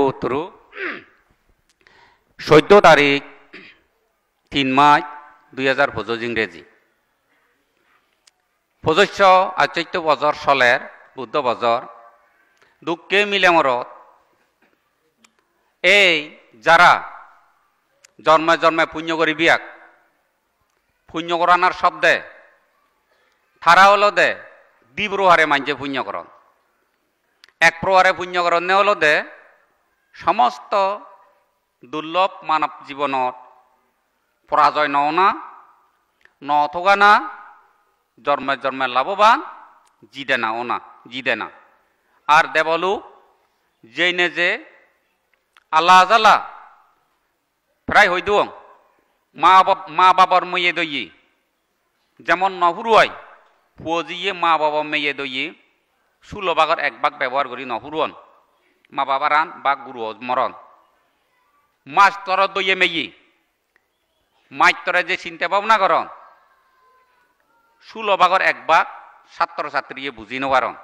তোর 14 তারিখ 3 মার্চ 2025 ইংরেজি পঁচিশ আচৈত্য বছর চলের বুদ্ধ বছর দুঃখে মিলে মরত এই যারা জন্মে জন্মে পুণ্য করি বিয়াক পুণ্য করানোর শব্দে থারা হলো দে দ্বিপ্রহারে মানছে পুণ্যকরণ এক প্রহারে পুণ্যকরণ নে হলো দে সমস্ত দুর্লভ মানব জীবনত পরাজয় নওনা নথকা না জন্মে জন্মে লাভবান জিদে না ওনা জিদে না আর দেবলু যেই নে যে আল্লাহ জালা প্রায় হই দুং মা বাবার মেয়ে দইয়ে যেমন নহুরুয়াই ফুজিয়ে মা বাবা মেয়ে দইয়ে 16 ভাগের 1 ভাগ ব্যবহার করি নহুরুয়ন মা বাবার আন বা গুরু মরণ মাছ তর দইয়ে মেয়ে মাছ তরে যে চিন্তা ভাবনা করন 16 ভাগের 1 ভাগ ছাত্র ছাত্রী বুঝি নেওয়ারন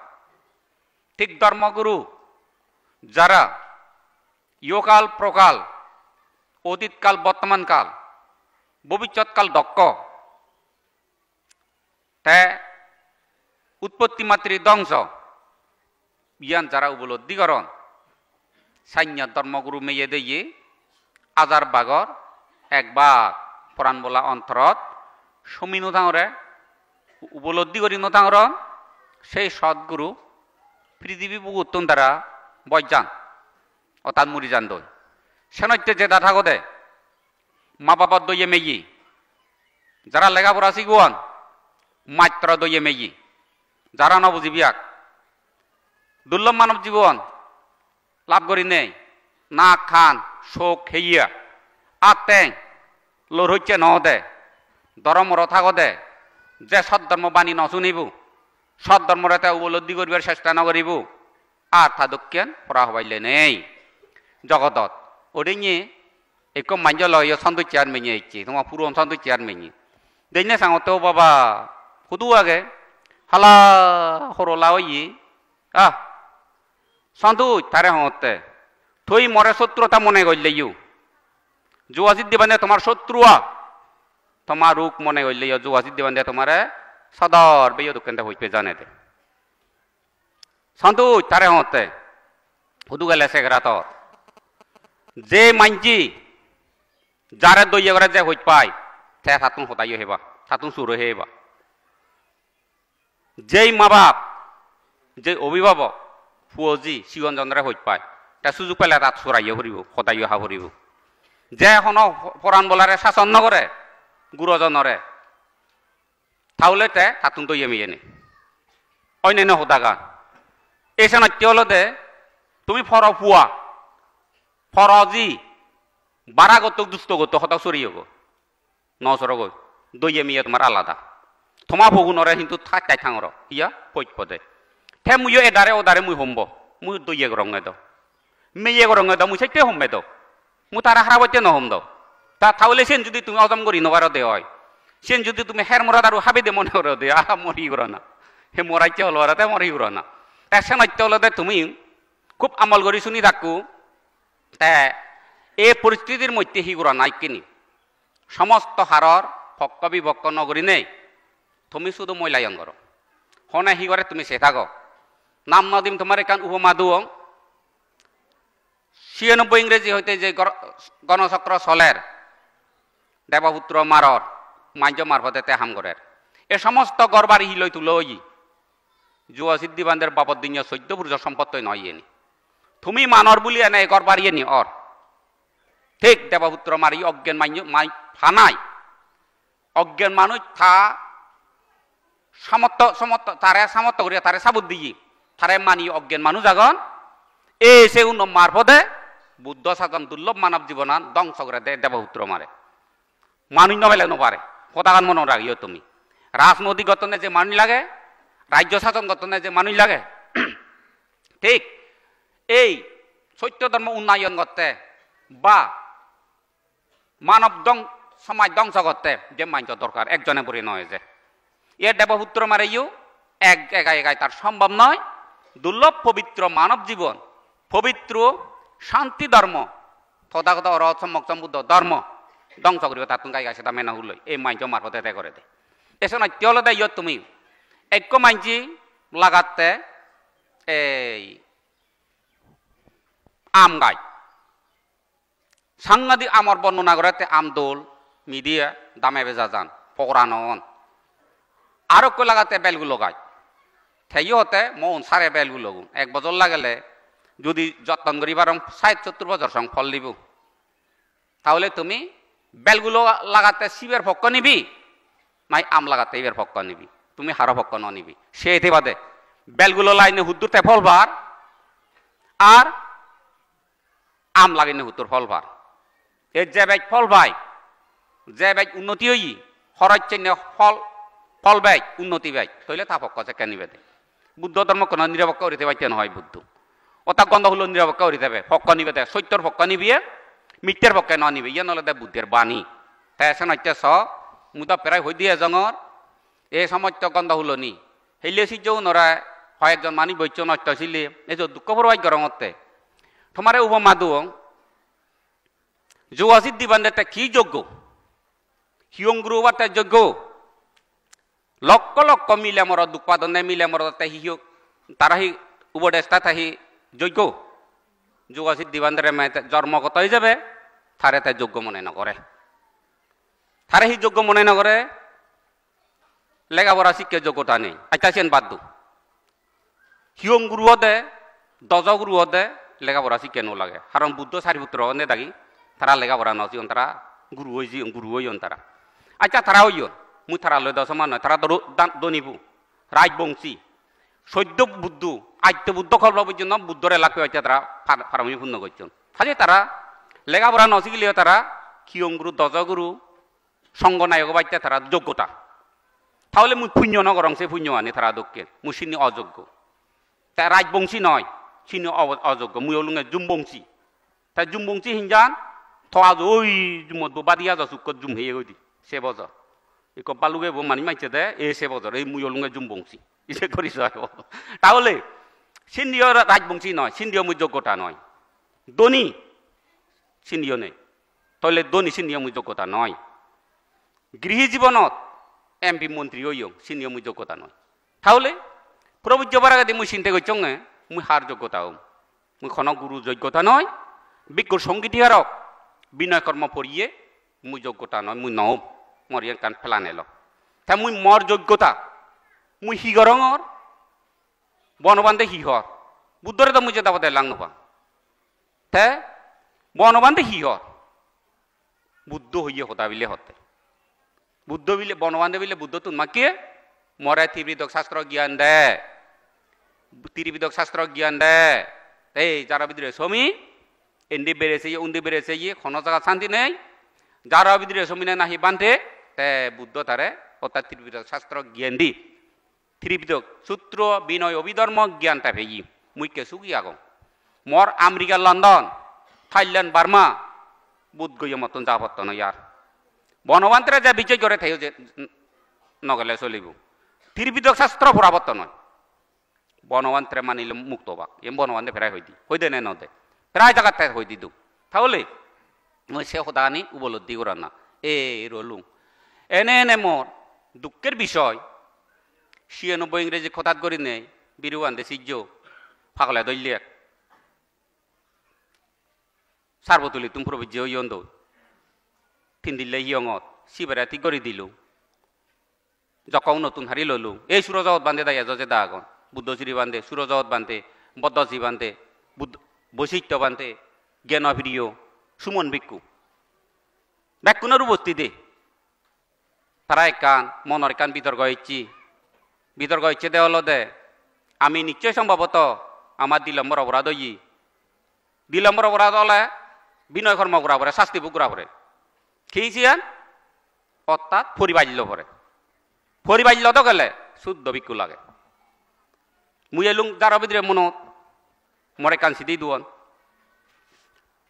ঠিক ধর্মগুরু যারা ইহকাল প্রকাল অতীতকাল বর্তমানকাল ভবিষ্যৎকাল দক্ষ তে উৎপত্তি মাতৃ ধ্বংস ইয়ান যারা উপলব্ধি করন সাইন্য ধর্মগুরু মেয়ে দিয়ে আজার বাগর 1 ভাগ পুরাণ বলা অন্তরত সমী নথাঙরে উপলব্ধি করি নথাঙরন সেই সৎগুরু পৃথিবী বুকুত্তন দ্বারা বৈজান অর্থাৎ মুড়ি যান দই সেনত্যে যে দাথা গদে মা বাবার দইয়ে মেয়ে যারা লেখাপড়া শিখুয়ান মাত্র দইয়ে মেয়ে যারা ন বুঝিবিয়াক দুর্লভ মানব জীবন লাভ করি নেই না খান শোক হেইয়া আর টেং লোর হচ্ছে ন দে ধর্ম রথা গদে যে সদ্ধর্ম বাণী ন শুনিব সদ্ধর্মরে তে উপলব্ধি করিবার চেষ্টা নকরিব আর তা দক্ষিণ পড়া হবাইলে নেই জগতত ওদিকে এক মাঞ্জ লয় সন্তু চেয়ার মেয়ে ইচ্ছে তোমার পুরো সন্তু চেয়ার মেয়ে দেখনে সাংতেও বাবা হুদু আগে হালা হরলা ওই সন্তু তারে হতে থই মরে শত্রুতা মনে করলে ইউ জুয়াজিত দিবানে তোমার শত্রুয়া তোমার রূপ মনে করলে জুয়াজিত দিবানে তোমার সদর বেয় দোকানটা হইপে জানে দে সন্তু তারে হতে হুদু গেলে সেগরা তো যে মানজি যারে দইয়ে করে যে হইত পায় সে সাতুন হতাই হেবা সাতুন সুর হেবা যেই মা বাপ যে অভিভাবক ফুয়জি শিগন চন্দ্রে হইত পায় তা সুযোগ পেলে তাত চুরাইয়ে ফুরিব হতাইও হা ফুরিব যে এখন পরাণ বলারে শাসন নকরে গুরুজনরে তাহলে তে সাতুন দইয়ে মেয়ে নে অন্যান্য হতাগান এই সেনত্য হলো দে তুমি ফর ফুয়া ফরজি বারাগত দুষ্টগত হতা সরিয়ে গো নসরগ দইয়ে মিয়া তোমার আলাদা থমা ফগুনরে কিন্তু থাকাই থাঙর ইয়া পৈপদে থে মুইও এদারে ওদারে মুই হম্ব মুই দইয়ে রঙে দ মেয়ে রঙে দ মুই সাইতে হম্বে দ মু তারা হারাবতে নহম দ তা তাহলে সেন যদি তুমি অজম করি নবার দে হয় সেন যদি তুমি হের মরা দারু হাবে দে মনে করে দে আহা মরি গর না হে মরাইতে হলো আর মরি গর না এখন হলো দে তুমি খুব আমল করি শুনি থাকু তে এই পরিস্থিতির মধ্যে হিগুরা নাই কিনি সমস্ত হারর ভক্ত বিভক্ত নগরী নেই তুমি শুধু মহিলায়ন করো হনে হি করে তুমি সে থাকো নাম নদিম তোমার এখান উপমা দুয়ং 96 ইংরেজি হইতে যে গণচক্র চলের দেবপুত্র মারর মাঞ্জ মারফতে তে হাম করে এ সমস্ত গরবার হিলই তুলো যুব সিদ্ধি বান্ধের বাবদ দিন 14 পুরুষ সম্পত্তি নয় ইয়ে তুমি মানর বলি এনে গরবার ইয়ে নি অর ঠিক দেবপুত্র মারি অজ্ঞান মাই ফানাই অজ্ঞান মানুষ থা সমর্থ তারে সামর্থ্য করিয়া তারে সাবুদ দিয়ে তারে মানি অজ্ঞান মানুষ আগন এই সে উন্ন মারফতে বুদ্ধ সাধন দুর্লভ মানব জীবনান ধ্বংস করে দে দেবপুত্র মারে মানুষ নবেলে নপারে পতাকান মনে রাখিও তুমি রাজনৈতিক গঠনে যে মানুষ লাগে রাজ্য শাসন গঠনে যে মানুষ লাগে ঠিক এই সত্য ধর্ম উন্নয়ন করতে বা মানব সমাজ ধ্বংস করতে যে মানুষ দরকার একজনে পরে নয় যে এ দেবপুত্র মারে ইউ একাই তার সম্ভব নয় দুর্লভ পবিত্র মানব জীবন পবিত্র শান্তি ধর্ম তথাগত অরহত সম্যক বুদ্ধ ধর্ম ধ্বংস করিব তাতুন গাই গাছে তা মেনা হুলই এই মাইজ মারফতে তে করে দে এসে নয় তেল দেয় তুমি ঐক্য মাইজি লাগাতে এই আম গাই সাংঘাতিক আমার বর্ণনা করে আমদোল মিডিয়া দামে বেজা যান পকড়ানন আরো কই লাগাতে বেলগুলো গায় থেই হতে মন সারে বেলগুলো এক বছর লাগলে যদি যত্ন করি বারং ৬০-৭০ বছর সঙ্গ ফল দিব তাহলে তুমি বেলগুলো লাগাতে শিবের পক্ষ নিবি নাই আম লাগাতে ইবের পক্ষ নিবি তুমি হারো পক্ষ ন নিবি সে এতে বাদে বেলগুলো লাইনে হুদ্দুরতে ফলবার আর আম লাগাইনে হুদ্দুর ফলবার এর যে ব্যাগ ফল ভাই যে ব্যাগ উন্নতি হই হরাইছে ফল ফল ব্যাগ উন্নতি ব্যাগ তৈলে তা পক্ষ আছে কেন নিবে বুদ্ধ ধর্ম কোনো নিরপেক্ষ করিতে পাইতে নহয় বুদ্ধ ওটা গন্ধ হলো নিরপেক্ষ করিতে হবে পক্ষ নিবে দে সত্যর পক্ষ নিবিয়ে মিথ্যের পক্ষে ন নিবে ইয়ে নলে দে বুদ্ধের বাণী তাই আছে নইতে স মুদা প্রায় হই দিয়ে জঙর এই সমস্ত গন্ধ হলো নি হেলে সিজও নরা হয় একজন মানি বৈচ্য নষ্ট ছিলে এই যে দুঃখ প্রবাহ গরমতে তোমারে উপমা দু যোগাসিদ দিবান্ডে কি যোগ্য হিয়ংগুরু বার্তা যোগ্য লক্ষ লক্ষ মিলে মর দুঃপাদনে মিলে মর হিয় তারা হি উপদেষ্টা তাহি যোগ্য যোগাসিদ দিবান্ডে জন্মগত হয়ে যাবে তারে তাই যোগ্য মনে নকরে তারে হি যোগ্য মনে নকরে লেখাপড়া শিক্ষার যোগ্যতা নেই আইতাছেন বাদ দু হিয়ংগুরু হদে দজগুরু হদে লেখাপড়া শিক্ষা নো লাগে কারণ বুদ্ধ সারিপুত্র নে দাগি তারা লেখাপড়া নজিন তারা গুরু হইন তারা আচ্ছা তারা হইন মুই তারা লয় দশ মান তারা দনিবু রাজবংশী সদ্য বুদ্ধ আদ্য বুদ্ধ খবর পর্যন্ত বুদ্ধর এলাকা হইতে তারা ফার্মি পূর্ণ করছেন খালি তারা লেখাপড়া নজিগিলেও তারা কিয়ংগুরু দজগুরু সঙ্গ নায়ক বাইতে তারা যোগ্যতা তাহলে মুই পুণ্য নগরং সে পুণ্য আনি তারা দক্ষের মুই চিনি অযোগ্য তা রাজবংশী নয় চিনি অযোগ্য মুই হলুঙে জুমবংশী তাই জুমবংশী হিনজান থজ ওই জুমত বাদিয়া যুক জুম হয়ে গই সে বছর এই বালুগে মানি মাইছে দে এ সে বছর এই মুই হলুঙে জুমবংশী ইসে করিস তাহলে সিন্ধীয় রাজবংশী নয় সিন্ধীয় মুই যোগ্যতা নয় ধনী সিন্ধীয় নেই তাহলে ধনী সিন্ধীয় মুই যোগ্যতা নয় গৃহী জীবনত এমপি মন্ত্রী হইও সিন্ধীয় মুই যোগ্যতা নয় তাহলে প্রভুজ্য বারাগাদি মুই চিন্তা করছ মুই হার যোগ্যতা হম মুই খন গুরু যোগ্যতা নয় বিজ্ঞ সঙ্গীত হারক বিনয় কর্ম পড়িয়ে মুই যোগ্যতা নয় মুই নহম মর ইয়ান কান ফেলা নেল তা মুই মর যোগ্যতা মুই হিগরঙর বনবান্ধে হিহর বুদ্ধরে তো মুই যে দাবতে লাং নপা তে বনবান্ধে হিহর বুদ্ধ হইয়ে হতা বিলে হতে বুদ্ধ বিলে বনবান্ধে বিলে বুদ্ধ তুন মাকিয়ে মরে ত্রিবিধক শাস্ত্র জ্ঞান দে ত্রিবিধক শাস্ত্র জ্ঞান দে এই যারা বিদ্রে সমী এন্ডি বেড়েছে উন্দি বেড়েছে কোন জায়গা শান্তি নেই যারা বিদ্রে সমীনে নাহি বান্ধে তে বুদ্ধ তারে অর্থাৎ ত্রিবিধক শাস্ত্র জ্ঞান দি ত্রিবিধক সূত্র বিনয় অভিধর্ম জ্ঞানটা ভেই মুইকে সুগি আগম মর আমেরিকা লন্ডন থাইল্যান্ড বার্মা বুধ গইয়ে মতন যাবত নয় আর বনবান্তরে যা বিজয় করে থাই যে নগলে চলিব ত্রিবিধক শাস্ত্র পরাবর্ত নয় বনবান্তরে মানিলে মুক্ত বাক এম বনবান্ধে ফেরাই হই দে নে নদে প্রায় জায়গাতে হই দিদু তাহলে মই সে কথা আনি উপলব্ধি করা না এ রলুম এনে এনে মোর দুঃখের বিষয় ৯৬ ইংরেজি কথাত করি নেই বিরুবান্ধে সিজ্জ ফাগলে দৈলিয়াক সার্বতুলি তুম প্রবিজ্য হইয়ন দৌ তিন দিল্লে হিয়ঙত শিবেরাতি করে দিল যখন নতুন হারি ললু এই সুরজগত বান্ধে দাইয়া যজে দা আগন বুদ্ধশ্রী বান্ধে সুরজগত বান্ধে বদ্ধশ্রী বান্ধে বৈশিষ্ট্য বান্ধে জ্ঞানভিরিয় সুমন ভিক্ষু ব্যাকুণের উপস্থিতি তারা একান মনের একান বিতর্ক ইচ্ছে দেওয়াল দে আমি নিশ্চয় সম্ভবত আমার দিলম্বর অপরাধ হই দিলম্বর অপরাধ হলে বিনয় কর্ম করা পরে শাস্তি ভোগ করা পরে খেয়েছিয়ান অর্থাৎ পরিবাল্য পরে পরিবাল্য তো গেলে শুদ্ধ ভিক্ষু লাগে মুই এলুং যারা বিদ্রে মনত মরে কাঞ্চি দি দুয়ন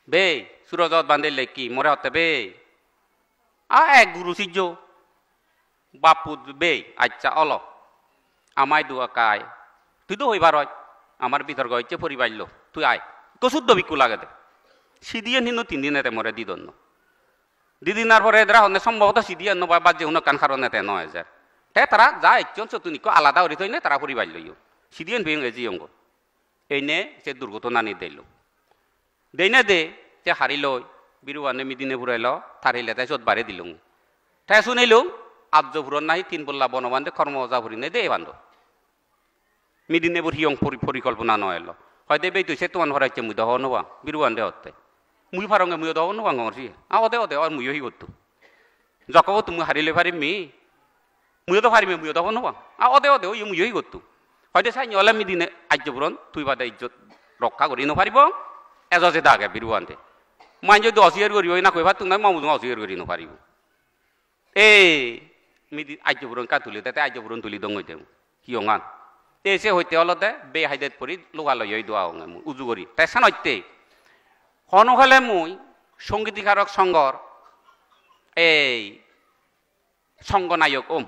বে সুরজত বান্ধে কি মরে হতে বে এক গুরু সিজ্জ বাপু বে আচ্ছা অল আমায় দুয়া কায় তুই তো হইবার হয় আমার বিতর্ক হচ্ছে পরিবাল্য তুই আয় তো শুদ্ধ ভিক্ষু লাগে দে সিদিয়ে নিন 3 দিন এতে মরে দিদন দিদিনার পরে এরা হনে সম্ভবত সিদিয়ে নো বা যে কোনো কান কারণ এতে নয় হাজার তে তারা যা একজন চতুনিক আলাদা হরি থই না তারা পরিবার লইও সিদিয়ে ভেঙে গেছি অঙ্গ এই নে সে দুর্ঘটনা নি দিল দেই না দে তে হারি লই বিরুয়ানে মিদিনে ফুরাইল থারিলে তাই চোদ বাড়ি দিলুম তাই শুনিলুম আব্জ ফুরন নাই 3 বল্লা বনবান্ধে কর্মজা ফুরি নে দে বান্ধব মিদিনে বুর হিয়ং পরিকল্পনা নয়লো হয়তো বেই তুই সে তোমার হরাইছে মুই দহ নবা বিরুয়ান দে হতে মুই ফারঙ্গে মুই দহ নবা গরছি আদে অদে আর মুইও হি করতো যক তুমি হারিলে পারিম মি মুইও তো পারিমে মুইও দহ নবা অদে অদে ওই মুইও হি করতো হয়তো চাই নিলে মিদিনে আর্যপুরন তুই বাদে ইজ্জত রক্ষা করি নপারিব এজে দাগে বিরুয়ান দে মাই যদি অসিয়ার করি না কইবা তুমি মামু অসিয়ার করি নপারিব এই মিদি আর্যপুরন কা তুলি তাতে আর্যপুরন তুলি দং হইতে হিয়ঙান এসে হইতে অলতে বে হাইদেত পরি লোকালয় দোয়া উজু করি তাই সানতে হনহলে মুই সঙ্গীতিকারক সংঘর এই সংঘ নায়ক ওম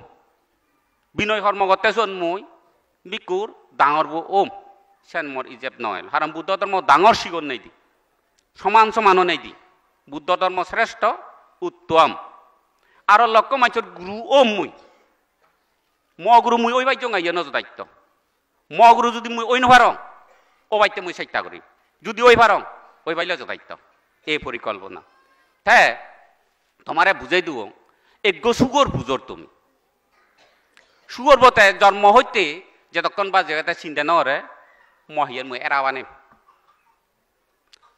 বিনয় কর্মকর্তা শোন মুই বিকুর ডাঙর বউ ওম সেন মোর ইজেব নয় হারাম বুদ্ধ ধর্ম ডাঙর শিগর নেই দি সমান সমানও নেই দি বুদ্ধ ধর্ম শ্রেষ্ঠ উত্তম আর লক্ষ্য মাইচর গুরু ওম মুই ম গুরু মুই ওই বাইচ গাইয়া নজ দায়িত্ব ম গুরু যদি মুই ওই নভারং ও বাইতে মুই চেষ্টা করি যদি ওই ভারং ওই বাইলে দায়িত্ব এই পরিকল্পনা হ্যাঁ তোমারে বুঝাই দিব এগ্য সুগর বুঝর তুমি সুগর বতে জন্ম হইতে যতক্ষণ বা জায়গাতে চিন্তা নরে মহিয়ার মুই এরাবানে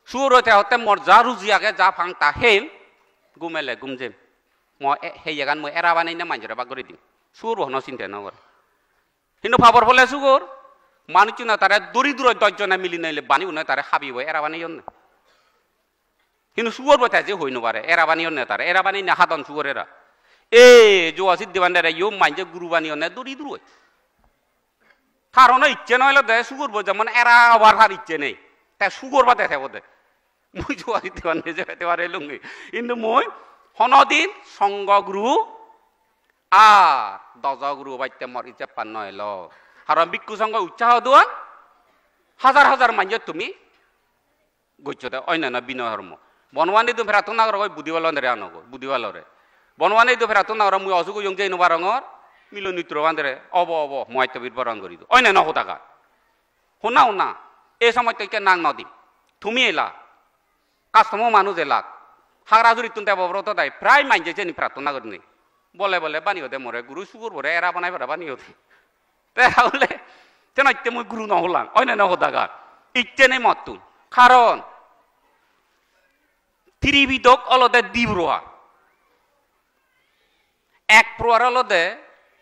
সুগর হইতে হতে মোর যা রুজি আগে যা ফাং তা হেম গুমেলে গুমজে সেই জায়গান মুই এরাবানে না মাঞ্জরে বা করে দিম সুগর হন চিন্তা নরে কিন্তু ভাবর বলে সুগর মানুষ না তারা দরিদ্র দশজনে মিলি নাইলে বানিও না তারা খাবিব এরাবানি না কিন্তু সুগর বইতে যে হই নবারে এরাবানিও না তারা এরাবানি না হাতন সুগরেরা এ জো আসিদ দেবান্ডারে ইউ মাইজে গুরু বানিও না দরিদ্র কারণ ইচ্ছে নইলে দে সুগর বই যেমন এরা আবার হার ইচ্ছে নেই তাই সুগর বাতে থাকবো দে মুই জো আসিদ দেবান্ডে যে পেতে পারে লুঙ্গি কিন্তু মই হনদিন সঙ্গ গুরু আর দজ গুরু বাইতে মর ইচ্ছে পান নইল কারণ ভিক্ষু সঙ্গ উৎসাহ দোয়া হাজার হাজার মাইজে তুমি গইছতে অন্যান্য বিনয় ধর্ম বনওয়ানি তো ফেরাতো না ওই বুদ্ধিবালরে আনগো বুদ্ধিবালরে বনওয়ানি তো ফেরাতো না মুই অসুখ ইয়ং যাই নবারঙর মিলনিত্র বান্ধরে অব অব মহাত্য বীরবরণ করি দো অন্যান্য হতাকা শুনাও না এই সময় তো নাং নদী তুমি এলা কাস্তম মানুষ এলাক হাগরাজুরি তুনতে বব্রত দায় প্রায় মাইজে চেনি প্রার্থনা করি বলে বলে বানিয়ে দে মরে গুরু সুগুর ভরে এরা বানাই ভরা বানিয়ে দে তাহলে তেন ইত্যে মই গুরু নহলাম অন্যান্য হতাকা ইত্যে নেই মতুন কারণ ত্রিবিধক অলদে দিব্রোয়া এক প্রয়ার অলদে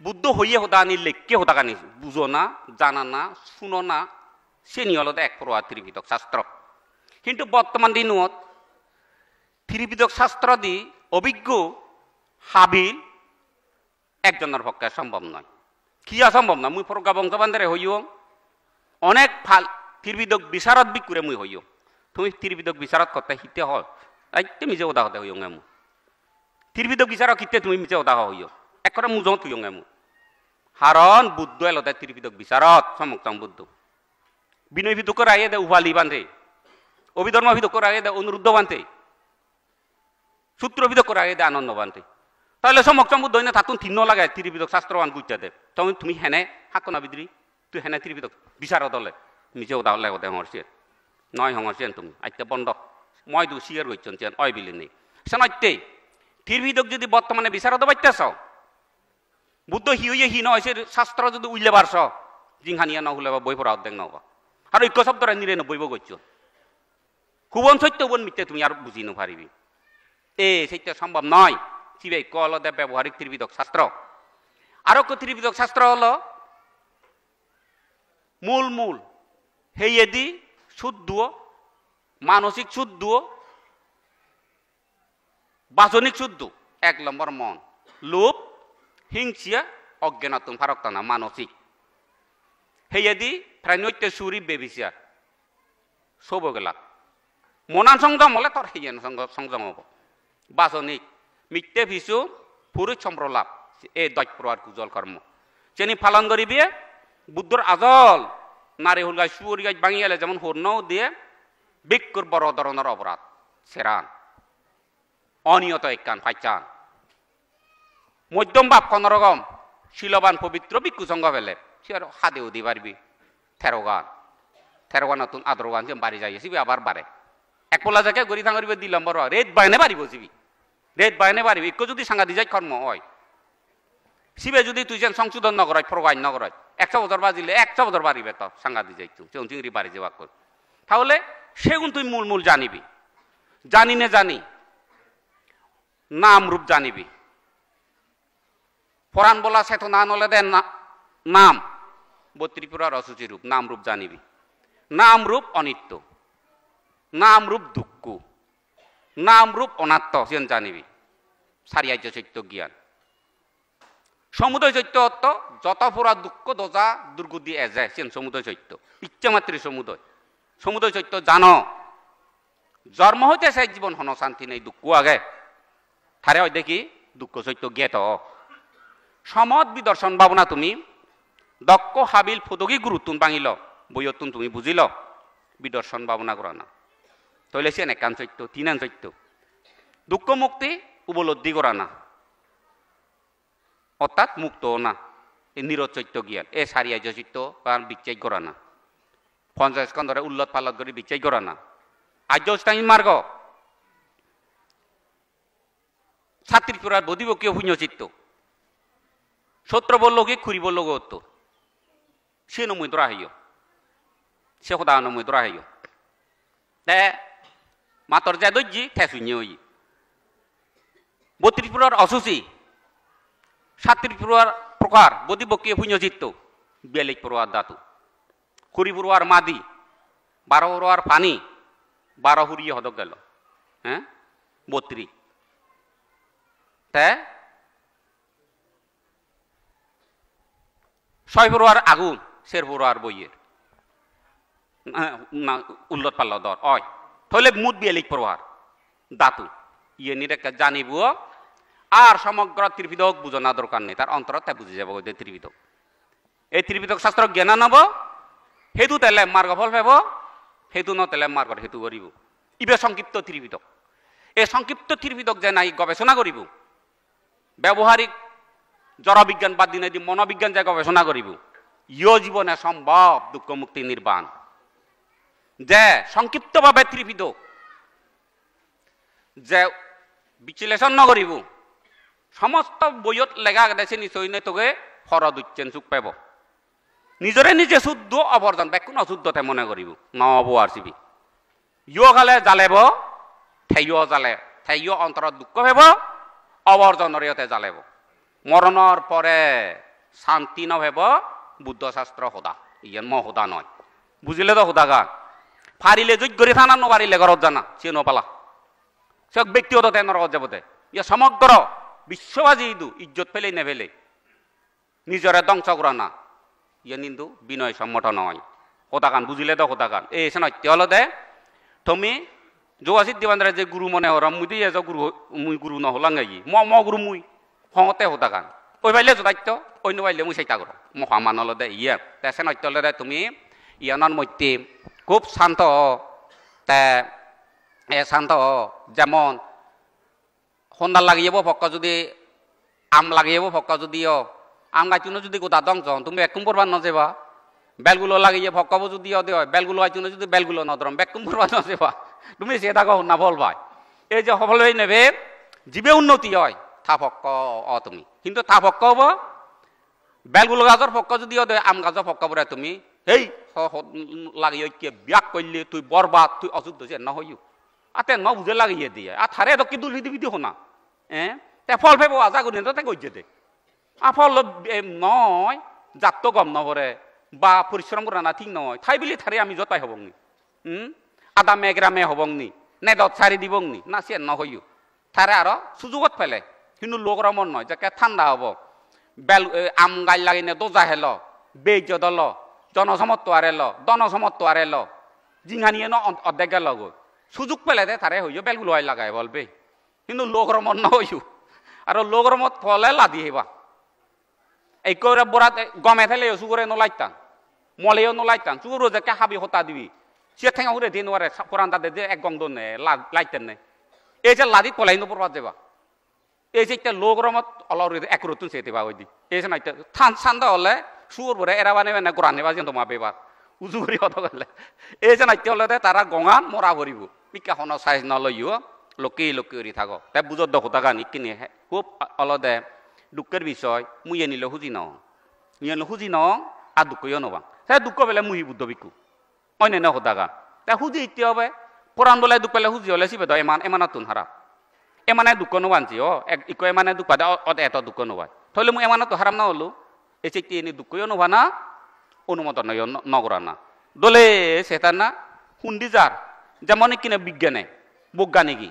বুদ্ধ হইয়ে হতা আনি লেখকে হতাকা নি বুঝো না জানা না শুনো না সে নি অলদে এক প্রয়ার ত্রিবিধক শাস্ত্র কিন্তু বর্তমান দিনত ত্রিবিধক শাস্ত্র দি অভিজ্ঞ হাবিল একজনের পক্ষে সম্ভব নয় কি অসম্ভব না মুই ফরকা বংশবান্ধরে হইও অনেক ফাল ত্রিবিধক বিশারদ বিকুরে মুই হইও তুমি ত্রিবিধক বিশারদ করতে হিতে হয় আইতে মিজে ওদা হতে হইও এমু ত্রিবিধক বিচারক হিতে তুমি মিজে ওদা হইও এক করে মুজো তুইও এমু হারণ বুদ্ধ এলতে ত্রিবিধক বিচারত সমক্তম বুদ্ধ বিনয় ভিতকর আয়ে দে উভালি বান্ধে অভিধর্ম ভিতকর আয়ে দে অনুরুদ্ধ বান্ধে সূত্র ভিতকর আয়ে দে আনন্দ বান্ধে তাহলে সমক্তম বুদ্ধ না থাকুন তিন লাগে ত্রিবিধক শাস্ত্রবান গুইতে দে তখন তুমি হেনে হাকনা বিদ্রি তুই হেনে ত্রিবিধক বিচারত হলে মিজে ওদা হলে ওদে হরছে নয় হংসেন তুমি আইতে বন্ধ মই দু শিয়ার গইছন চেন অয় বিলি নেই সনাইতে ত্রিবিধক যদি বর্তমানে বিচারত বাইতেছ বুদ্ধ হিয়ে হি নয় শাস্ত্র যদি উইলে পারছ জিংহানিয়া নহলে বা বই পড়া অর্ধেক নহবা আর ঐক্য শব্দরা নিরে বইব গইছ কুবন সত্য বন মিথ্যে তুমি আর বুঝি নপারিবি সেইটা সম্ভব নয় চিবে কলদে ব্যবহারিক ত্রিবিধক শাস্ত্র আরো ত্রিবিধক শাস্ত্র হলো মূল মূল হেয়েদি শুদ্ধ মানসিক শুদ্ধ বাচনিক শুদ্ধ 1 নম্বর মন লোভ হিংসিয়া অজ্ঞানতম ফারক্তানা মানসিক হেয়েদি প্রাণৈত্য সুরি বেবিসিয়া সব গেলা মনান সংযম হলে তোর হেয়ান সংযম হব বাচনিক মিথ্যে ভিসু পুরুষ সম্প্রলাপ এই দৈত প্রহার কুজল কর্ম চেনি পালন করিবে বুদ্ধর আজল নারী হুল গাছ সুর গাছ ভাঙিয়ালে যেমন হর্ণও দিয়ে ভিক্ষুর বড় ধরনের অপরাধ সেরান অনিয়ত একখান ফাইচান মধ্যম বাপ কোন রকম শিলবান পবিত্র ভিক্ষু সঙ্গ ফেলে সে আর হাদেও দি পারবি 13 গান নতুন 18 গান যে বাড়ি যাই সিবি আবার বাড়ে এক পোলা জায়গায় গড়ি থাঙ্গরিবে 2 নম্বর রেত বাইনে পারিব সিবি রেত বাইনে পারিব একটু যদি সাংঘাতি যাই কর্ম হয় সিবে যদি তুই যেন সংশোধন নগরাই প্রগাইন নগরাই 100 বছর বাজিলে 100 বছর বাড়িবে তো সাংঘাতি যাইতো চিংড়ি বাড়ি যাওয়া কর তাহলে সেগুন তুই মূল জানিবি জানি না জানি নাম রূপ জানিবি পরাণ বলা সেতো না নলে দেন নাম ত্রিপুরার অসুচি রূপ নাম রূপ জানিবি নাম রূপ অনিত্য নাম রূপ দুঃখ নাম রূপ অনাত্ম সেন জানিবি সারিয়ার্য চৈত্য জ্ঞান সমুদয় চৈত্য অর্থ যত পুরা দুঃখ দোজা দুর্গুদি এজে সেন সমুদয় চৈত্য ইচ্ছা মাত্র সমুদয় চৈত্য জানো জন্ম হইতে সে জীবন হন শান্তি নেই দুঃখ আগে থারে হয় দেখি দুঃখ চৈত্য জ্ঞাত সমত বিদর্শন ভাবনা তুমি দক্ষ হাবিল ফুদগি গুরুত্বন বাঙিল বইয়তুন তুমি বুঝিল বিদর্শন ভাবনা করা না তৈলে সে একান চৈত্য তিনান চৈত্য দুঃখ মুক্তি উপলব্ধি করা না অর্থাৎ মুক্ত না এই নিরোধ চৈত্য জ্ঞান এ সারিয়ার্য চৈত্য বা বিচ্ছেদ করা না পঞ্চাশ স্কন্ধরে উল্লট পাল্লট করে বিচ্ছেদ করা না আর্য অষ্টাঙ্গিক মার্গ ছাত্রীপুরার বধিবকীয় পুণ্যচিত্ত সত্র বলল কি খুরি বলল গো উত্তর সে নমুই দরা হইয় সে সদা নমুই দরা হইয় তে মাতর যা দৈজি ঠে শুনি হই বত্রিপুরার অসুচি সাত্রিপুরার প্রকার বধিবকীয় পুণ্যচিত্ত বেলিক পড়ুয়ার দাতু খুরি পড়ুয়ার মাদি 12 পড়ুয়ার পানি 12 হুরিয়ে হদক গেল হ্যাঁ 32 তে 6 পড়ুয়ার আগুন শের পড়ুয়ার বইয়ের উল্লট পাল্ল দর অয় তাহলে মুদ বেলিক পড়ুয়ার দাতু ইয়ে নিরেকা জানিব আর সমগ্র ত্রিপিটক বুঝনা দরকার নেই তার অন্তর তাই বুঝে যাব ত্রিপিটক এই ত্রিপিটক শাস্ত্র জ্ঞান নব হেতু তেলে মার্গ ফল পাব হেতু নতেলে মার্গর হেতু করিব ইবে সংক্ষিপ্ত ত্রিপিটক এই সংক্ষিপ্ত ত্রিপিটক যে নাই গবেষণা করিব ব্যবহারিক জড় বিজ্ঞান বাদ দিনে দি মনোবিজ্ঞান যে গবেষণা করিব ইয় জীবনে সম্ভব দুঃখ মুক্তি নির্বাণ যে সংক্ষিপ্তভাবে ত্রিপিটক যে বিশ্লেষণ নকরিব সমস্ত বইয়ত লেখা গেছে নিশ্চয় নে তোকে ফরদ উচ্চেন চুক পাব নিজরে নিজে শুদ্ধ অবর্জন বেকুন অশুদ্ধতে মনে করিব নব আর চিবি ইয় খালে জালেব ঠেইয় জালে ঠেইয় অন্তৰত দুঃখ পাব অবর্জনের ইয়তে জালেব মরণর পরে শান্তি নভেব বুদ্ধ শাস্ত্র হোদা ইয়েন ম হোদা নয় বুঝিলে তো হোদা গান ফারিলে যোগ্যরে থানা নবারিলে ঘরত জানা সে নপালা সে ব্যক্তিগত নরকত যাবতে ইয়ে সমগ্র বিশ্ববাজি ইদু ইজ্জত ফেলে নে ফেলে নিজরে ধ্বংস করা না ইয়ে কিন্তু বিনয় সম্মত নয় হোদাগান বুঝিলে তো হোদাগান এই এসে নয় হলো দে তুমি যোগাসিত দিবান্দ্রে যে গুরু মনে হরম মুই দিয়ে গুরু মুই গুরু নহলাঙ্গাই ম গুরু মুই হতে হোদাগান ওই পাইলে যোদাইত্য অন্য পাইলে মুই সেইটা করো মহা মানল দে ইয়ে সে নয় হলে দে তুমি ইয়ানর মধ্যে খুব শান্ত তে এ শান্ত যেমন সন্ধান লাগিয়ে ফক্কা যদি আম লাগিয়ে ফক্কা যদিও আম গাইতুনো যদি গোটা দংশ তুমি বেকুম পড়বার নজেবা বেলগুলো লাগিয়ে ফক্কাবো যদিও দেয় বেলগুলো আইতুনো যদি বেলগুলো নধরম বেকুম পড়বার নজেবা তুমি সে থাকো না বল ভাই এই যে সফল হয়ে নেবে জীবে উন্নতি হয় থা ফক্ক তুমি কিন্তু থা ফক্ক হব বেলগুলো গাছর ফক্কা যদিও দেয় আম গাছর ফক্কা পড়ে তুমি এই লাগিয়ে কে ব্যাক করলে তুই বরবাদ তুই অশুদ্ধ যে ন হইও আতে ন বুঝে লাগিয়ে দিয়ে আর থারে তো কিন্তু লিদি বিদি হোনা তে ফল ফেব আজা করি তো গজ্জে দে ফল নয় জাত তো গম নভরে বা পরিশ্রম করে না ঠিক নয় ঠাই বিলি থারে আমি যতাই হবংনি আদা মেঘরামে হবংনি নে দত সারি দিবংনি না সে ন হইও থারে আর সুযোগত ফেলে কিন্তু লোকর মন নয় যাকে ঠান্ডা হব বেল আম গাই লাগিনে দোজা হেল বেজ দল জনসমত্ব আরেল দনসমত্ব আরেল জিঙানিয়ে ন অর্ধেক গেল গো সুযোগ পেলে দে তারে হইও বেলগুলো আই লাগাই বলবে কিন্তু লোকর মন ন হইও আর লোকর মত ফলে লাদি হেবা এই করে বরাত গমে ফেলে সুগরে নলাইতাম মলেও নলাইতাম চুরো যে হাবি হতা দিবি সে ঠেঙা উড়ে দিন ওরে কোরআন তাদের যে এক গন্ধ নে লাইতেন নে এই যে লাদি পলাই নো পড়বা দেবা এই যে একটা লোক রমত অলর এক রতুন সেতে বা ওইদি এই যে নাইতে থান সান্দা হলে সুর বরে এরা বানে মানে কোরআন নেবা যেন তোমা বেবার উজু করি কথা গেলে এই যে নাইতে হলে তারা গঙান মরা ভরিব পিকা হন সাইজ নলইও লোকে লোকে উড়ি থাকো তাই বুঝত দখ টাকা নি কিনে খুব অলদে দুঃখের বিষয় মুই নিলে খুঁজি নং নিয়ে খুঁজি নং আর দুঃখইও নবাং তাই দুঃখ পেলে মুহি বুদ্ধ বিকু অন্য হতাগা তাই খুঁজি ইতি হবে কোরআন বলে দুঃখ পেলে খুঁজি হলে সিবে এমান এমানাতুন হারা এমানে দুঃখ নবানছি ইকো এমানে দুঃখ পাদে অতে এত দুঃখ নবাই তাহলে মুই এমানাতো হারাম না হলো এই চেকটি এনে দুঃখইও নবা না অনুমোদন নগরা না দলে সেটা না হুন্ডি যার যেমন কিনে বিজ্ঞানে বৈজ্ঞানিকই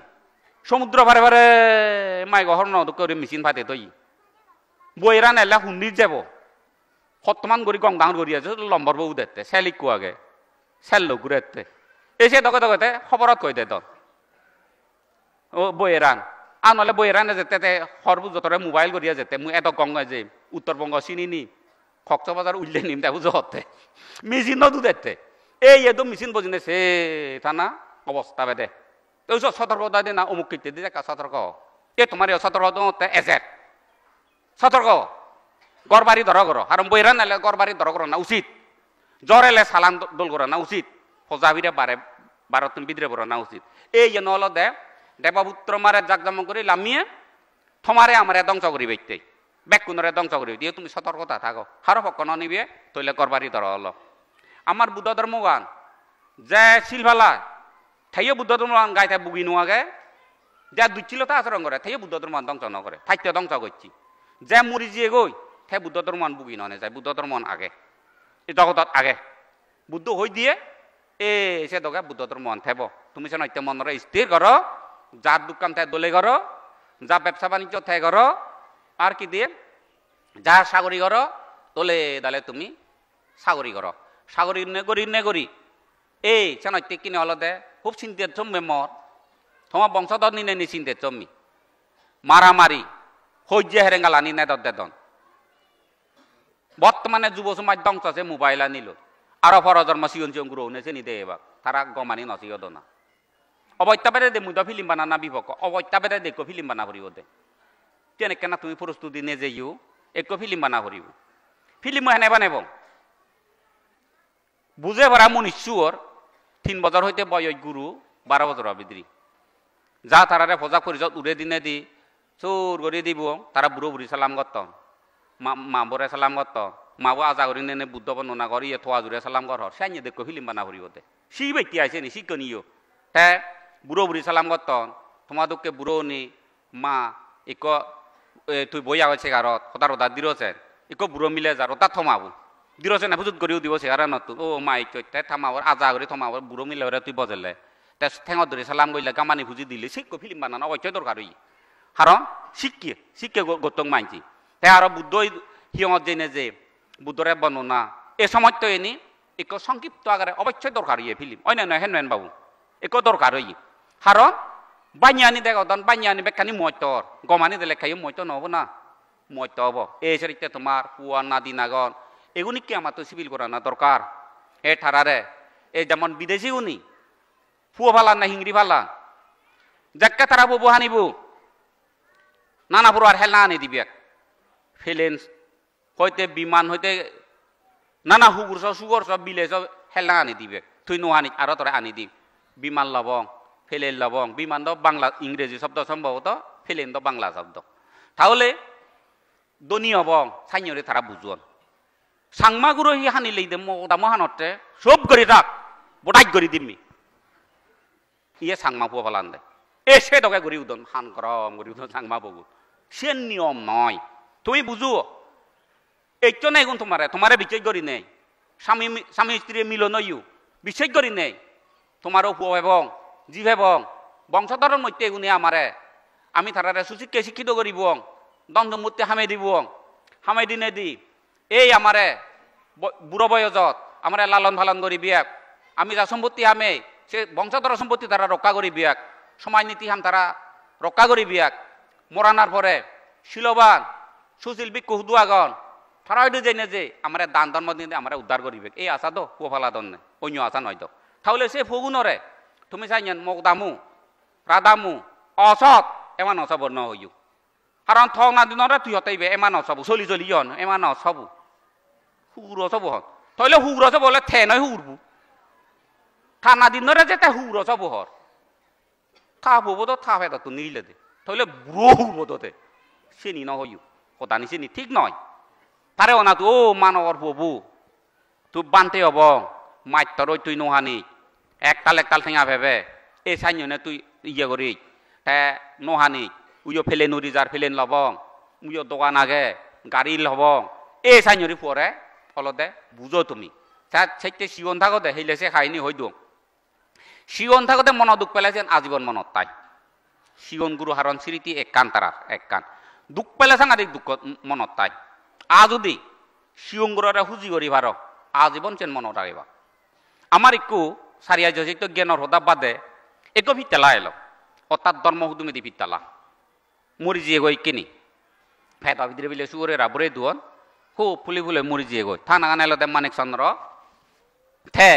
সমুদ্র ভারে ভারে মাই গহর নদুকে মেশিন ফাতে তৈ বইরা নাইলে হুন্ডি যাব হতমান করি গং ডাঙর করি আছে লম্বর বউ দেখতে সেলিক আগে সেল ঘুরেতে এসে দকে দকেতে খবরত কই দে দন ও বইরান আর নহলে বইরানে যেতে সর্বু যতরে মোবাইল করিয়া যেতে মুই এত গং যে উত্তরবঙ্গ চিনি নি কক্সবাজার উল্লে নিম তাই বুঝো হতে মেশিন নদু দেখতে এই একদম মেশিন বজিনে সে থানা অবস্থা বেদে তো সতর্কতা দিন না অমুক কীর্তি দিয়ে সতর্ক এ তোমার সতর্ক এজেট সতর্ক গড়বাড়ি ধর করো আর বইরা নাইলে গড়বাড়ি ধর করো না উচিত জ্বর এলে সালান দোল করো না উচিত ফজাবিরে বারে ভারতন বিদ্রে বড় না উচিত এই যে নল দে দেবপুত্র মারে জাকজমক করে লামিয়ে থমারে আমারে ধ্বংস করি বেঁচতে ব্যাকুণরে ধ্বংস করি দিয়ে তুমি সতর্কতা থাকো হারো পক্ষ নিবে তৈলে গড়বাড়ি ধর হলো আমার বুদ্ধ ধর্মগান যে শিলভালা থাইও বুদ্ধ ধর্মগান গাইতে বুগি নোয়াগে যা দুচ্ছিলতা আচরণ করে থাইও বুদ্ধ ধর্মগান ধ্বংস নকরে থাইতে ধ্বংস করছি যে মরি যিয়ে গই তে বুদ্ধ ধর্মগান বুগি ননে যায় বুদ্ধ ধর্মগান আগে এই জগতত আগে বুদ্ধ হই দিয়ে এ সে দগে বুদ্ধ ধর্মগান থেব তুমি সে নৈত্য মনরে স্থির করো যার দোকান থাই দলে করো যা ব্যবসা বাণিজ্য থাই করো আর কি দিয়ে যা সাগরি করো তোলে দালে তুমি সাগরি করো সাগরি নে করি এই সে নৈত্য কিনে হলো দে খুব চিন্তিত চম্মে মর তোমার বংশধর নিনে নি চিন্তিত চম্মি মারামারি সহ্য হেরেঙ্গালা নি নেদর দেদন বর্তমানে যুব সমাজ ধ্বংস আছে মোবাইল আনিল আরো পরজন্ম সিয়ন সিয়ন গুরু নেছে নি দে এবার তারা গমানি নচিও দনা অবৈত্যাবেদে দে মুদ ফিল্ম বানানা বিপক্ষ অবৈত্যাবেদে দেখো ফিল্ম বানা করিব দে তেনেকে না তুমি প্রস্তুতি নে যেও একো ফিল্ম বানা করিব ফিল্ম হেনে বানাব বুঝে ভরা মনুষ্যর 3 বছর হইতে বয়স গুরু 12 বছর বিদ্রি যা তারারে ফজা পরিষদ উড়ে দিনে দি চোর করে দিব তারা বুড়ো বুড়ি সালাম করত মা বরে সালাম করত মাবো আজা করি নে বুদ্ধ বর্ণনা করি থোয়া জুড়ে সালাম কর সাইনে দেখো ফিল্ম বানা করিব দে সি ব্যক্তি আছে নি শিক্ষণীয় হ্যাঁ বুড়ো বুড়ি সালাম করত তোমাদেরকে বুড়ো নি মা এক তুই বই আছে গারত সদার রোদা দিরছেন এক বুড়ো মিলে যা রোদা থমাবো দিরছেন হুজুত করিও দিব সেগারা নতুন ও মাই তাই থামাবর আজা করে থমাবর বুড়ো মিলে তুই বজেলে তা ঠেঙত ধরে সালাম করলে গামানি ভুজি দিলে শিক্ষক ফিল্ম বানানো অবশ্যই দরকার হই কারণ শিক্ষে গৌতম মানছি তাই আরো বুদ্ধ হিয়ত জেনে যে বুদ্ধরে বর্ণনা এ সময় তো এনি এক সংক্ষিপ্ত আকারে অবশ্যই দরকার হইয়ে ফিল্ম অন্য হেন বাবু এক দরকার হই কারণ বানিয়ানি দেখো তখন বানিয়ানি বেখানি ময়তর গমানি দিলে খাই ময়ত নহব না ময়ত হব এই চরিত্রে তোমার পুয়া নাদি নাগন এগুলি কি আমার তো সিভিল করা না দরকার এ ঠারারে এই যেমন বিদেশি উনি ফুয়া ফালান না হিংরি ফালান যাকে তারা ববু হানিব নানা পুরো আর হেলনা আনি দিবি ফেলেন হইতে বিমান হইতে নানা হুগুর সব সুগর সব বিলে সব হেলনা আনি দিবে তুই নোহানি আরো তোরা আনি দিবি বিমান লবং ফেলেন লবং বিমান তো বাংলা ইংরেজি শব্দ সম্ভবত ফেলেন তো বাংলা শব্দ তাহলে দনি হবং সাইনরে তারা বুঝুন সাংমা গুরু হি হানি লই দে মহানতে সব করে রাখ বটাই করে দিবি ইয়ে সাংমা পুয়া ফেলান দে এসে দকে গড়ি উদন হান গরম গড়ি উদন সাংমা বগুন সে নিয়ম নয় তুমি বুঝো এইটো নাই গুণ তোমারে বিচার করি নেই স্বামী স্ত্রী মিলন বিচার করি নেই তোমারও পুয়া এবং জীব এবং বংশধরের মধ্যে এগুনি আমারে আমি তারারে সুশিক্ষে শিক্ষিত করিব দ্বন্দ্বমূর্তি হামে দিব হামাই দিনে দি এই আমারে বুড়ো বয়সত আমারে লালন পালন করি বিয়াক আমি যা সম্পত্তি হামে সে বংশধর সম্পত্তি তারা রক্ষা করি বিয়াক সমাজ নীতি হাম তারা রক্ষা করি বিয়াক মরানার পরে শিলবান সুশীল বিক্ষু হুদুয়াগন তারা হয়তো জেনে যে আমার দান ধর্ম দিয়ে আমার উদ্ধার করিবে এই আশা তো কুফালা দন্নে অন্য আশা নয় তো তাহলে সে ফগুনরে তুমি চাইছেন মগদামু রাদামু অসৎ এমান অসব ন হইও কারণ থক না দিনরে তুই হতেইবে এমান অসব চলি চলি হন এমান অসব হুর অসব হন তাহলে হুর অসব বলে থে নয় হুরবু থানা দিনরে যেতে হুর অসব হর থা ববো তো থা ফেদা তো নিলে দে তাহলে বুড়ো হুরবো তোতে সে নি ন হইও কথা নি সে নি ঠিক নয় তারে অনা তো ও মানবর ববু তুই বানতে হব মাইতর ওই তুই নোহানি একতাল ঠেঙা ভেবে এই সাইনে তুই ইয়ে করি হ্যাঁ নোহানি উইও ফেলে নুরি যার ফেলেন লবং উইও দোকান আগে গাড়ি লবং এই সাইনরি পরে ফলতে বুঝো তুমি সেইতে সিগন থাকতে সেইলে সে খাইনি হইদ সিগন থাকতে মন দুঃখ পেলাইছেন আজীবন মনত তাই সিগন গুরু হারণ স্মৃতি এক কান তারার এক কান দুঃখ পেলে সাংঘাতিক দুঃখ মনত তাই আ যদি সিগন গুরুরে হুজি করি ভার আজীবন চেন মনত রাখিবা আমার একটু সারিয়া যথেষ্ট জ্ঞানের হদা বাদে একো ভিত্তালা এলো অর্থাৎ ধর্ম হুদুমেদি ভিত্তালা মরি জিয়ে গই কিনি ফেতা ভিতরে বিলে সুরে রাবরে দুয়ন হো ফুলি ফুলে মরি জিয়ে গই থানা গানাইল দে মানিক চন্দ্র থে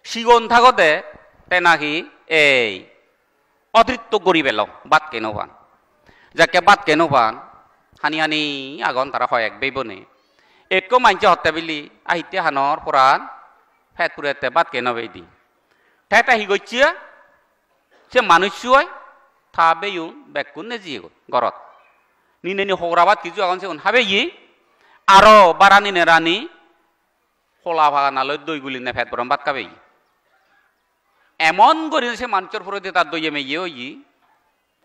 সিগন থাকতে তে নাকি এই অতৃপ্ত করি পেল বাদ কেন পান যাকে বাদ কেন পান হানি হানি আগন তারা হয় এক বেবনে একো মানছে হত্যা বিলি আহিতে হানর পরান ফেট পুরেতে বাদ কেন বেদি ঠেটা হি গইছিয়া সে মানুষ হয় থা বেয়ুন বেকুন নে জিয়ে গরত নিনে নি হগরাবাদ কিছু এখন সে হাবে ই আরো বারানি নে রানী খোলা ভাগা নালয় দই গুলি নে ফেট বরম বাদ কাবে এমন করি সে মানুষের প্রতি তার দইয়ে মেয়ে ই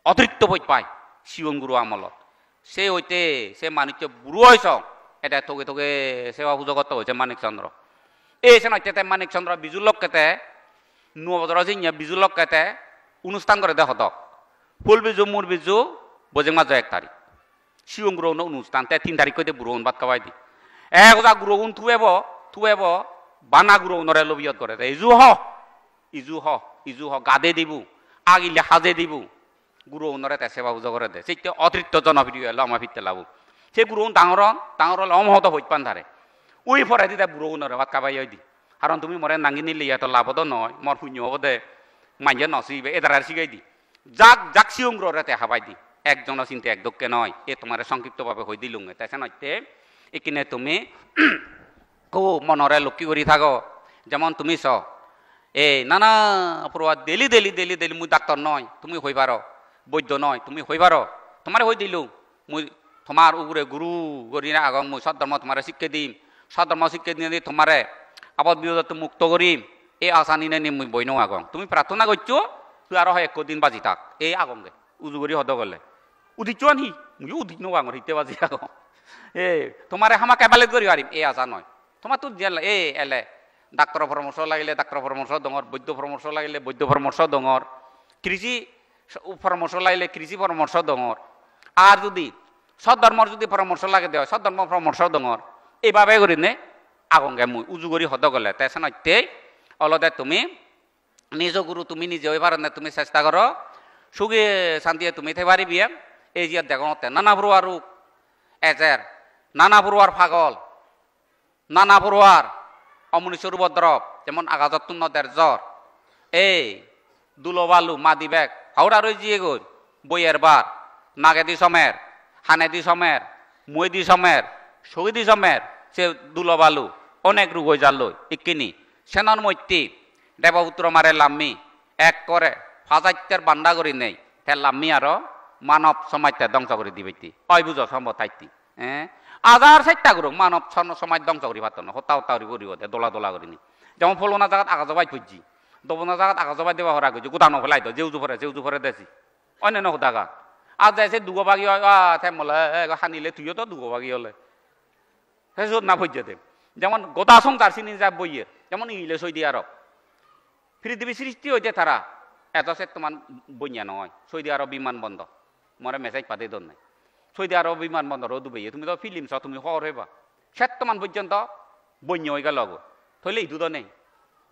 অতিরিক্ত বই পায় শিবন গুরু আমলত সে হইতে সে মানুষকে বুড়ো হয়েছ এটা তোকে তোকে সেবা পূজকত হয়েছে মানিক চন্দ্র এই সে নইতে মানিক চন্দ্র বিজুলক কেতে নবদর জিনিয়া বিজুলক কেতে অনুষ্ঠান করে দে হতক ফুল বিজু মুর বিজু বজেং মাঝে 1 তারিখ শিবন গুরু অনুষ্ঠান 3 তারিখ কইতে বুড়ো বাদ কাবাই দি একজা গুরু থুয়েব বানা গুরু নরে লবিয়ত করে ইজু হ গাদে দিবু আগিলে হাজে দিবু গুরু নরে তে সেবা পূজা করে দে সেইতে অতিরিক্ত জনপ্রিয় এলো আমার ফিরতে লাবু সে গুরু ডাঙর অমহত হইত পান ধারে উই ফরাই দিতে বুড়ো নরে বাদ কাবাই দি কারণ তুমি মরে নাঙ্গি নিলে ইয়াত লাভদ নয় মর শূন্য হব দে মাইজে নসিবে এদার শিখাই দি যাক সিংহতে হাবাই দি একজন চিন্তা একদক্ষে নয় এ তোমার সংক্ষিপ্তভাবে হই দিলুম তাই নইতে এখানে তুমি খুব মনরে লক্ষ্মী করি থাকো যেমন তুমি চ এই নানা পড়ুয়া ডেলি মুই ডাক্তার নয় তুমি হই পারো বৈদ্য নয় তুমি হই পারো তোমারে হই দিলু মুই তোমার উপরে গুরু করি না আগম মুই সদ্ধর্ম তোমারে শিক্ষা দিম সদ্ধর্ম শিক্ষা দিয়ে তোমারে আপদ বিপদ মুক্ত করিম এই আশা নিনে নি মুই বই নো আগম তুমি প্রার্থনা করছো তুই আরো 1 দিন বাজি থাক এই আগমগে উজু করি হদ গলে উদিচ্ছ নি মুই উদিক নো আগর হিতে বাজি আগম এ তোমারে হামাকে বালে করি পারিম এই আশা নয় তোমার তো এলে ডাক্তার পরামর্শ লাগিলে ডাক্তার পরামর্শ ডর বৈদ্য পরামর্শ লাগিলে বৈদ্য পরামর্শ ডর কৃষি পরামর্শ লাগিলে কৃষি পরামর্শ ডর আর যদি সদ্ধর্মর যদি পরামর্শ লাগে দেয় সদ্ধর্ম পরামর্শ ডর এইভাবে করি নে আগঙ্গে মুই উজু করি হদ গলে তাই নইতে অলদে তুমি নিজ গুরু তুমি নিজে হই পার না তুমি চেষ্টা করো সুখে শান্তিয়ে তুমি থাই পারিবি এই যে দেখতে নানা বড়ুয়ার রূপ এজের নানা বড়ুয়ার ফাগল নানা বড়ুয়ার অমনীশ্বর উপদ্রব যেমন আগাজতুন নদের জ্বর এই দুলোবালু মাদি বেগ হাওড়া রই জিয়ে গই বইয়ের বার নাগেদি সমের হানেদি সমের মইদি সমের সগিদি সমের সে দুলোবালু অনেক রোগ হয়ে যাল ইকিনি সেনন মৈত্রী দেবপুত্র মারে লাম্মি এক করে ফাজাইতের বান্ডা করি নেই তে লাম্মি আরো মানব সমাজতে ধ্বংস করে দিবে অয় বুঝ সম্ভব তাইতি হ্যাঁ আজার 4টা গুরু মানব সমাজ ধ্বংস করি পারত না হতা করিব দোলা করিনি যেমন ফলনা জায়গাত আগাজবাই খুঁজছি দবনা জায়গাত আগাজবাই দেওয়া হরা খুঁজি গোটানো ফেলাই তো যেউজু ফরে দেছি অন্যান্য হোদাগা আর যাইছে দুগোভাগি হয় মলে হানিলে তুইও তো দুগোভাগি হলে সে না ফুজে দে যেমন গোটা সংসার চিনি যা বইয়ের যেমন ইংলিশ সৌদি আরব পৃথিবী সৃষ্টি হইতে তারা এত সে তোমার বইয়া নয় সৌদি আরব বিমানবন্দর মরে মেসেজ পাতে দর নাই সৌদি আরব বিমানবন্দর দুবাই তুমি তো ফিল্ম চ তুমি হর হইবা সেতমান পর্যন্ত বইয়া হয়ে গেল থইলে ইদু তো নেই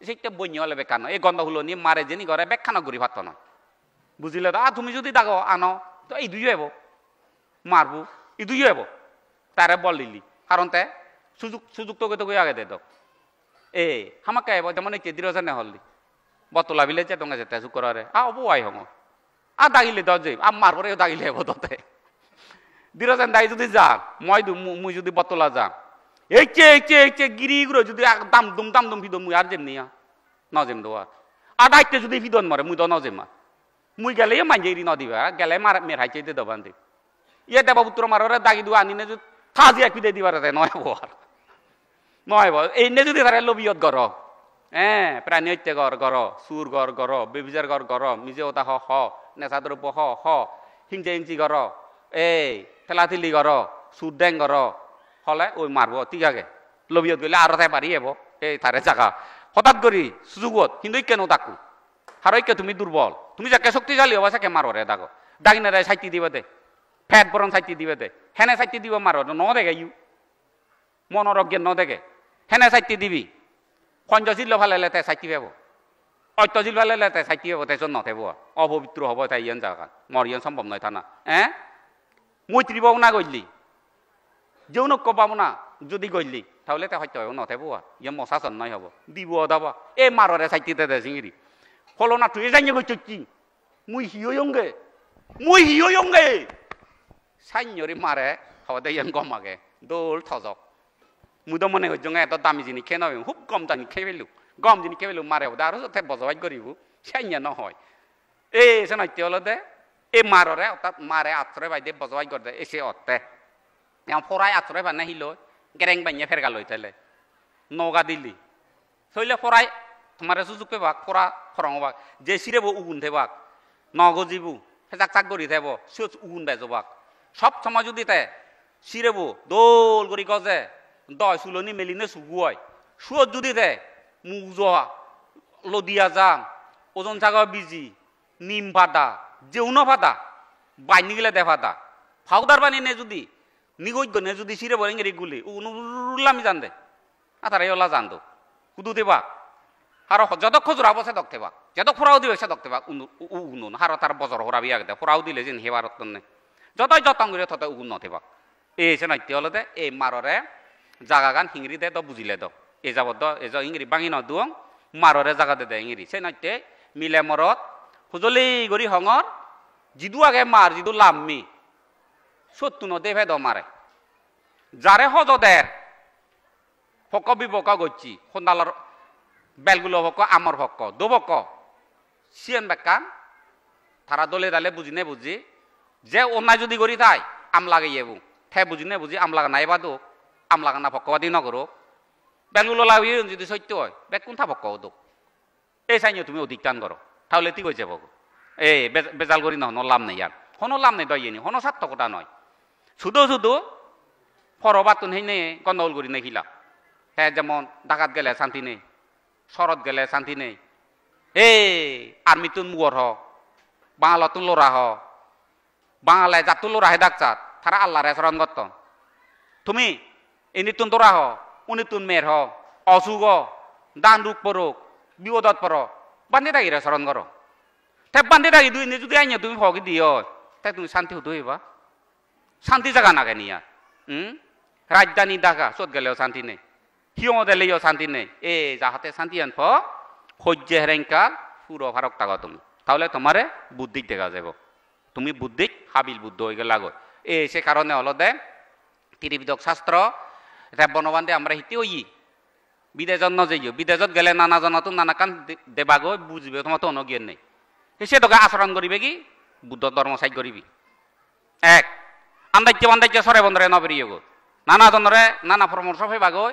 সেইটা বইয়া হলে বেকার নয় এই গন্ধ হলো নিয়ে মারে জেনি ঘরে বেখানা করি ভাত নয় বুঝিলে তো তুমি যদি দাগো আনো তো এই দুইও হব মারবো এই দুইও হব তারে বল দিলি কারণ তে সুযোগ তোকে আগে দে তো এ হামাকে এব তেমন এই চেদির আছে হলি বতলা বিলে যে দঙ্গা যেতে শুক্রারে আবো আই হম আ দাগিলে দ যে আমার পরে দাগিলে হবো দতে দিরছেন দাই যদি যাক মুই যদি বতলা যাক এই চে গিরিগুলো যদি দাম দুম ভিদন মুই আর যেমনি নজেম দোয়া আর দায়িত্বে যদি ভিদন মরে মুই দ নজেমা মুই গেলে মাঞ্জেরি নদিবা গেলে মের হাইচে দেবান দে ইয়ে দেবা পুত্র মারে দাগি দু আনি যদি থাজি এক পিদে দিবার নয় আর নয় এই নে যদি তারা লবিয়ত গর হ্যাঁ প্রাণী হত্যা গর সুর গর বেবিজার গর নিজে ওটা হ নেশা দ্রব্য হ হিংসা হিংসি গর এই ঠেলাঠিলি গর সুর ডেং গর হলে ওই মারব ঠিক আগে লবিয়ত গেলে আরো তাই পারি এবো এই তারে জাগা হঠাৎ করি সুযোগত কিন্তু কেন তাকু হারইকে তুমি দুর্বল তুমি যাকে শক্তিশালী হবা সাকে মারো রে দাগো দাগিনা দেয় সাইতি দিবে দে ফ্যাট বরং সাইতি দিবে দে হেনে সাইতি দিব মারো ন দেখে ইউ মনোরজ্ঞের ন দেখে হেনে সাইতি দিবি খঞ্জিল ফালে তাই সাইতি পাব অত্যজিল ফালে তাই সাইতি পাব তাই নথেব অপবিত্র হব তাই ইয়ান জায়গা মরিয়ান সম্ভব নয় থানা হ্যাঁ মৈত্রী পাবো না গইলি যৌনক পাবো না যদি গইলি তাহলে তাই হয়তো নথেব ইয়ে মশাসন নয় হব দিব দাবা এ মাররে সাইতিতে দে চিঙিরি হলো না তুই জানিয়ে গই চি মুই হিয়ঙ্গে সাইনরি মারে হওয়া দে ইয়ান গমাগে দোল থজক মুদ মনে হইজং এত দামি জিনিস খেয়ে নয় খুব কম দামি খেয়ে ফেলু গম জিনিস খেয়ে ফেলু মারে আর যাতে বজবাই করিব সাইনিয়া নহয় এই সে নৈত্য হলো দে এই মাররে অর্থাৎ মারে আশ্রয় বাইদে বজবাই করে দে এসে অর্থে ফরাই আশ্রয় বানা হিল গেরেং বানিয়ে ফেরগা লই তাইলে নৌকা দিলি থইলে ফরাই তোমার সুযোগ পেবাক ফরা ফরংবাক যে সিরেব উগুন থেবাক নগজিবু ফেজাক চাক গড়ি থেব সিও উগুন বেজবাক সব সময় যদি তে সিরেব দোল করি গজে দয় সুলনি মেলিনে সুগুয় সুয়ত যদি দে মুখ জোয়া লদিয়া যাম ওজন ছাগা বিজি নিম ফাটা যেউন ফাটা বাইনি গেলে দে ফাটা ফাউদার বানি নে যদি নিগৈজ্ঞ নে যদি সিরে বরেঙ্গেরি গুলি উল্লামি জান দে তারা ওলা জান দো কুদু দেবা আর যত খজুরা বসে দক থেবা যত ফোরাও দিবে সে দক থেবা উনুন হার তার বজর হরাবি আগে ফোরাও দিলে যেন হেবার যতই যতন করে তত উগুন নথেবা এই সে নৈত্য হলো দে এই মাররে জাগা গান হিংরি দে দ বুঝিলে দ এ যাবত এ ইংরি বাঙি নদুং মাররে জাগা দে ইংরি সে নৈত্যে মিলে মরত হুজলি গরি হঙর যিদু আগে মার যিদু লাম্মি সত্তু নদে ভেদ মারে যারে হজ দের ফক বিপক গচ্ছি সন্দালর বেলগুলো ভক আমর ভক দোবক সিয়েন বেকান তারা দলে দালে বুঝি নে বুঝি যে অন্যায় যদি করি তাই আম লাগাইয়েবু ঠে বুঝি নে বুঝি আম লাগা নাই বাদু আম লাগা না ভক্কবাদী নগরো বেলগুলো লাগিয়ে যদি সত্য হয় বেগ কোনটা ভক্ক দোক এই চাইনিও তুমি অধিকান করো তাহলে ঠিক হয়েছে ভগ এই বেজাল করি নহ লাভ নেই আর হনো লাভ নেই দইনি হনো সার্থকতা নয় শুধু ফরবাতুন হেই নেই গন্ডগোল করি নেখিলা হ্যাঁ যেমন ডাকাত গেলে শান্তি নেই শরৎ গেলে শান্তি নেই এই আর্মিতুন মুগর হ বাঙালতুন লোরা হ বাঙালায় জাতুন লোরা হে ডাকচাত তারা আল্লাহ রে শরণ গত তুমি এনি তুন তোরা হ উনি তুন মেয়ের হ অসুগ দান রূপ পরক বিপদত পর বান্ধি থাকি রে শরণ কর তে বান্ধি থাকি দুই যদি আইনি তুমি হকি দিও তাই তুমি শান্তি হতো হইবা শান্তি জায়গা নাগে নিয়া রাজধানী ঢাকা চত গেলেও শান্তি নেই হিও দিলেও শান্তি নেই এ যাহাতে শান্তি আনফ সহ্য হেরেঙ্কাল পুরো ফারক থাকা তুমি তাহলে তোমারে বুদ্ধিক দেখা যাব তুমি বুদ্ধিক হাবিল বুদ্ধ হয়ে গেল লাগো এ সে কারণে হলো দে ত্রিবিধক শাস্ত্র এটা বনবান্ধে আমরা হিতে ওই বিদেশত নযাইও বিদেশত গেলে নানা জনতো নানা কান দেবাগো বুঝবে তোমার তো অনজ্ঞান নেই সে তোকে আচরণ করিবে কি বুদ্ধ ধর্ম চাই করিবি এক আন্দাজ্য সরে বন্ধরে নবেরিয়ে গো নানা জনরে নানা পরামর্শ পাইবাগো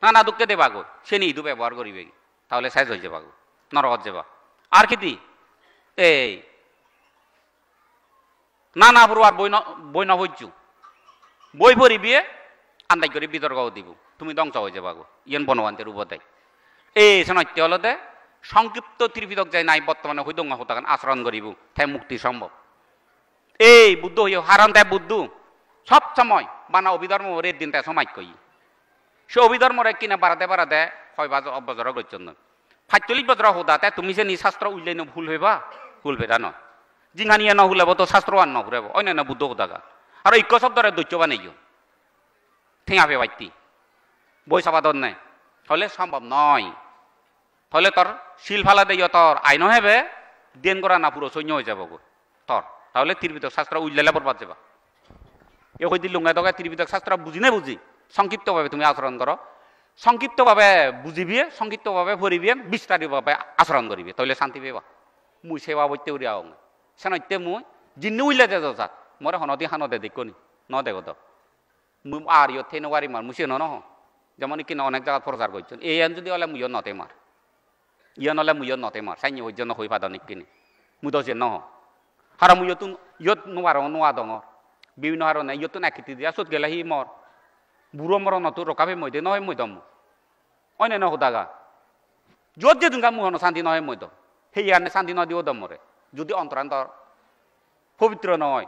নানা দুঃখে দেবাগো সে নি ইদু ব্যবহার করিবে কি তাহলে সাইজ হয়ে যাবাগো নরকত যাবা আর কি এই নানা পড়ুয়ার বই নভৈজু বই পড়িবিয়ে আন্দাজ করে বিতর্ক দিব তুমি ধ্বংস হয়ে যাবাগো ইয়েন বনবান্তের উপদেয় এই শনাত্য হলতে সংক্ষিপ্ত ত্রিপিটক যায় নাই বর্তমানে হইদঙ্গ হতাকান আচরণ করিব তাই মুক্তি সম্ভব এই বুদ্ধ হইও হারান তাই বুদ্ধ সব সময় বানা অভিধর্ম রের দিন তাই সময় কই সে অভিধর্মরে কিনা বাড়াতে হয় বছর গচ্ছন্দ ৪৫ বছর হোদা তাই তুমি যে নি শাস্ত্র উল্লেন ভুল হইবা ভুল ভেদা ন জিঙানিয়া নহুলাব তো শাস্ত্র আর নহুরাব অন্যান্য বুদ্ধ হোদাগা আর ঐক্য শব্দরে দৈত্য বানাইও ঠেঙা পেবাইতি বই চাবাদন নাই তাহলে সম্ভব নয়। তাহলে তোর শিল ফালা দিয়ে তোর আইন হেবে দেন করা না পুরো সৈন্য হয়ে যাব গো তোর। তাহলে ত্রিপিটক শাস্ত্র উল্লেলা বরবাদ যাবা। এ হই দিল লুঙ্গাই দোকায় ত্রিপিটক শাস্ত্র বুঝি না বুঝি সংক্ষিপ্তভাবে তুমি আচরণ করো, সংক্ষিপ্তভাবে বুঝিবিয়ে, সংক্ষিপ্তভাবে পড়িবিয়ে, বিস্তারিতভাবে আচরণ করিবি, তাহলে শান্তি পাবা। মুই সেবা বইতে উড়িয়া হং সেনইতে মুই জিন্নি উইলে দে যাত মরে হনদি হানদে দেখনি ন দেখো তো মুই আর ইয় থেন ওয়ারি মার মুসি নহ যেমন কিনা অনেক জায়গা প্রচার করছেন এই আন যদি হলে মুইয় নতে মার ইয়ে নলে মুইয় নতে মার সাইনি হইজ ন হই পাদনিক কিনি মুই দছে নহ হারা মুইয়তুন ইয়ত নোয়ার নোয়া দঙ বিভিন্ন হারণে ইয়তুন একটি দিয়া চত গেলে হি মর বুড়ো মর নতো রকাবে মই দে নহয় মই দম অন্য ন হুদাগা যত যে দুঙ্গা মুহন শান্তি নহয় মই দম সেই আনে শান্তি ন দিও দম মরে যদি অন্তরান্তর পবিত্র নয়